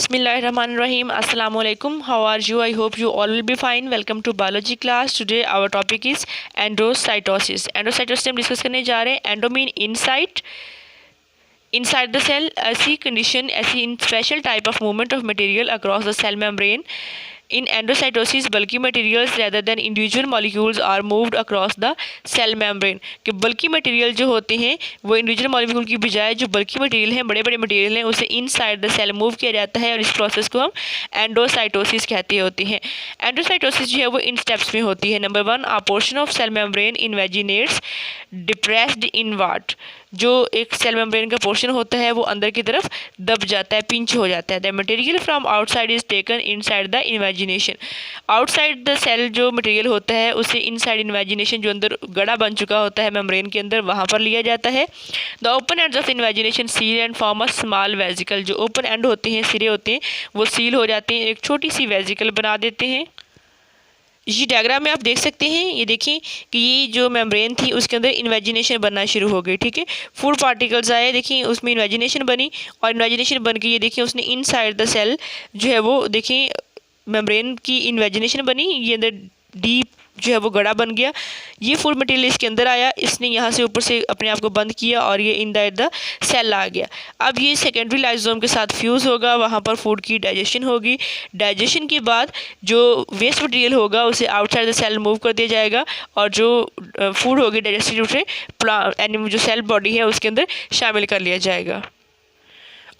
Bismillahirrahmanirrahim. Assalamu alaikum. How are you? I hope you all will be fine. Welcome to biology class. Today our topic is endocytosis. Endocytosis हम discuss करने जा रहे हैं. Endo mean inside the cell. ऐसी condition, ऐसी special type of movement of material across the cell membrane. In endocytosis, bulky materials rather than individual molecules are moved across the cell membrane. कि bulky material जो होते हैं वो individual molecule की बजाय जो bulky material हैं, बड़े बड़े material हैं, उसे inside the cell move किया जाता है और इस process को हम endocytosis कहते होते हैं. Endocytosis जो है वो इन steps में होती है. Number 1, a portion of cell membrane invaginates depressed inward. जो एक सेल मेम्ब्रेन का पोर्शन होता है वो अंदर की तरफ दब जाता है, पिंच हो जाता है. The material from outside is taken inside the invagination. Outside the cell जो मटेरियल होता है उसे इनसाइड इन्वेजिनेशन जो अंदर गड़ा बन चुका होता है मेम्ब्रेन के अंदर वहाँ पर लिया जाता है. The open ends of invagination seal and form a small vesicle. जो ओपन एंड होते हैं, सिरे होते हैं, वो सील हो जाते हैं, एक छोटी सी वेजिकल बना देते हैं. इसी डायग्राम में आप देख सकते हैं, ये देखिए कि ये जो मेम्ब्रेन थी उसके अंदर इन्वेजिनेशन बनना शुरू हो गई. ठीक है, फूड पार्टिकल्स आए, देखिए उसमें इन्वेजिनेशन बनी और इन्वेजिनेशन बन के ये देखिए उसने इनसाइड द सेल जो है वो देखिए मेम्ब्रेन की इन्वेजिनेशन बनी, ये अंदर डीप जो है वो गड़ा बन गया. ये फूड मटेरियल इसके अंदर आया, इसने यहाँ से ऊपर से अपने आप को बंद किया और ये इन द सेल आ गया. अब ये सेकेंडरी लाइसोसोम के साथ फ्यूज़ होगा, वहाँ पर फूड की डाइजेशन होगी. डाइजेशन के बाद जो वेस्ट मटेरियल होगा उसे आउटसाइड द सेल मूव कर दिया जाएगा और जो फूड होगी डाइजेस्टिव रूट से एनिमल जो सेल बॉडी है उसके अंदर शामिल कर लिया जाएगा.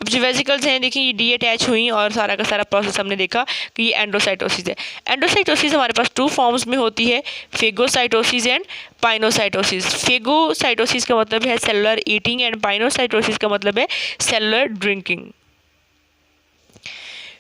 अब जो वेजिकल्स हैं देखिए ये डी अटैच हुई और सारा का सारा प्रोसेस हमने देखा कि ये एंडोसाइटोसिस है. एंडोसाइटोसिस हमारे पास 2 फॉर्म्स में होती है, फेगोसाइटोसिस एंड पाइनोसाइटोसिस. फेगोसाइटोसिस का मतलब है सेलुलर ईटिंग एंड पाइनोसाइटोसिस का मतलब है सेलुलर ड्रिंकिंग.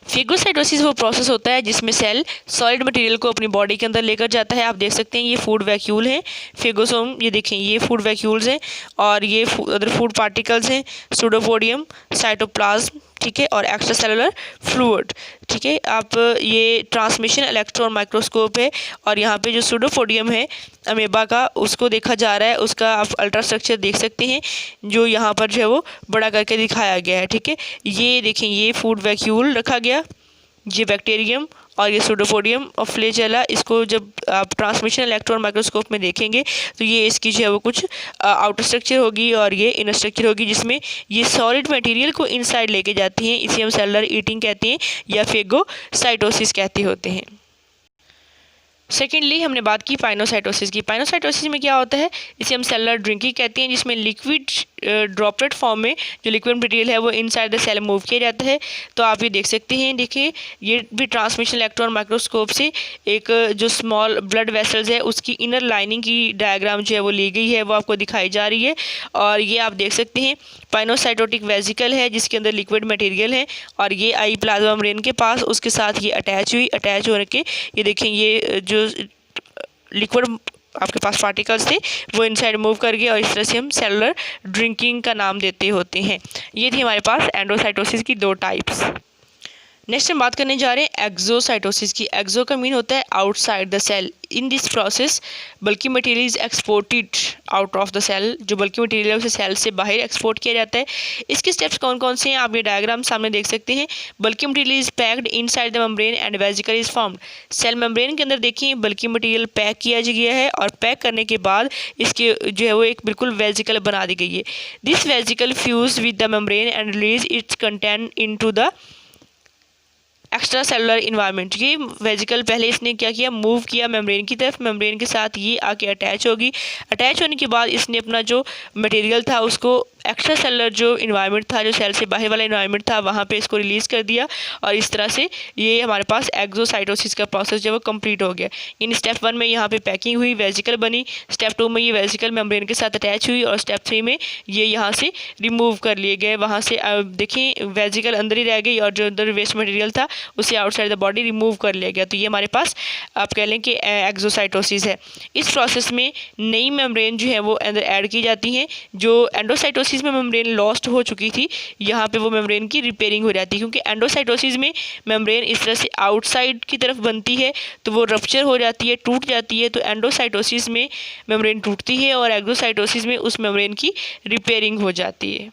फेगोसाइटोसिस वो प्रोसेस होता है जिसमें सेल सॉलिड मटेरियल को अपनी बॉडी के अंदर लेकर जाता है. आप देख सकते हैं ये फूड वैक्यूल हैं, फेगोसोम, ये देखें ये फूड वैक्यूल्स हैं और ये अदर फूड पार्टिकल्स हैं, सूडोपोडियम, साइटोप्लाज्म, ठीक है, और एक्स्ट्रा सेलुलर फ्लूइड. ठीक है, आप ये ट्रांसमिशन इलेक्ट्रॉन माइक्रोस्कोप है और यहाँ पे जो सूडोपोडियम है अमेबा का उसको देखा जा रहा है, उसका आप अल्ट्रा स्ट्रक्चर देख सकते हैं जो यहाँ पर जो है वो बड़ा करके दिखाया गया है. ठीक है, ये देखें ये फूड वैक्यूल रखा गया, ये बैक्टीरियम और ये सूडोपोडियम और फ्लैजेला. इसको जब आप ट्रांसमिशन इलेक्ट्रॉन माइक्रोस्कोप में देखेंगे तो ये इसकी जो है वो कुछ आउटर स्ट्रक्चर होगी और ये इनर स्ट्रक्चर होगी जिसमें ये सॉलिड मटेरियल को इनसाइड लेके जाती हैं. इसे हम सेलुलर ईटिंग कहते हैं या फेगोसाइटोसिस कहते होते हैं. सेकेंडली हमने बात की पाइनोसाइटोसिस की. पाइनोसाइटोसिस में क्या होता है, इसे हम सेलुलर ड्रिंकिंग कहते हैं, जिसमें लिक्विड ड्रॉपलेट फॉर्म में जो लिक्विड मटेरियल है वो इनसाइड द सेल मूव किया जाता है. तो आप ये देख सकते हैं, देखिए ये भी ट्रांसमिशन इलेक्ट्रॉन माइक्रोस्कोप से एक जो स्मॉल ब्लड वेसल्स है उसकी इनर लाइनिंग की डायग्राम जो है वो ली गई है, वो आपको दिखाई जा रही है. और ये आप देख सकते हैं पाइनोसाइटोटिक वेजिकल है जिसके अंदर लिक्विड मटेरियल है और ये आई प्लाज्मा मेम्ब्रेन के पास, उसके साथ ये अटैच होने के ये देखें ये जो लिक्विड आपके पास पार्टिकल्स थे वो इनसाइड मूव कर गए और इस तरह से हम सेलुलर ड्रिंकिंग का नाम देते होते हैं. ये थी हमारे पास एंडोसाइटोसिस की 2 टाइप्स. नेक्स्ट हम बात करने जा रहे हैं एक्सोसाइटोसिस की. एक्सो का मीन होता है outside the cell. In this process bulk material is exported out of the cell. जो बल्कि मटेरियल है उसे सेल से बाहर एक्सपोर्ट किया जाता है. इसके स्टेप्स कौन कौन से हैं आप ये डायग्राम सामने देख सकते हैं. बल्कि material is packed inside the membrane and vesicle is formed. Cell membrane के अंदर देखिए बल्कि मटेरियल पैक किया गया है और पैक करने के बाद इसके जो है वो एक बिल्कुल वेजिकल बना दी गई है. This vesicle fuse with the membrane and release it's content into the extra cellular environment. ये वेजिकल पहले इसने क्या किया, मूव किया मेम्ब्रेन की तरफ, मेम्ब्रेन के साथ ये आके अटैच होगी. अटैच होने के बाद इसने अपना जो मटेरियल था उसको एक्स्ट्रा सेलुलर जो इन्वायरमेंट था, जो सेल से बाहर वाला इन्वायरमेंट था, वहाँ पे इसको रिलीज़ कर दिया और इस तरह से ये हमारे पास एक्सोसाइटोसिस का प्रोसेस जो है वो कंप्लीट हो गया. यानी स्टेप 1 में यहाँ पे पैकिंग हुई, वेजिकल बनी, स्टेप 2 में ये वेजिकल मेम्ब्रेन के साथ अटैच हुई और स्टेप 3 में ये यहाँ से रिमूव कर लिए गए. वहाँ से देखें वेजिकल अंदर ही रह गई और जो अंदर वेस्ट मटेरियल था उसे आउटसाइड द बॉडी रिमूव कर लिया गया. तो ये हमारे पास आप कह लें कि एक्सोसाइटोसिस है. इस प्रोसेस में नई मेम्ब्रेन जो है वो अंदर ऐड की जाती हैं. जो एंडोसाइटोसिस में मेम्ब्रेन लॉस्ट हो चुकी थी, यहाँ पे वो मेम्ब्रेन की रिपेयरिंग हो जाती है, क्योंकि एंडोसाइटोसिस में मेम्ब्रेन इस तरह से आउटसाइड की तरफ बनती है तो वो रप्चर हो जाती है, टूट जाती है. तो एंडोसाइटोसिस में मेम्ब्रेन टूटती है और एक्सोसाइटोसिस में उस मेम्ब्रेन की रिपेयरिंग हो जाती है.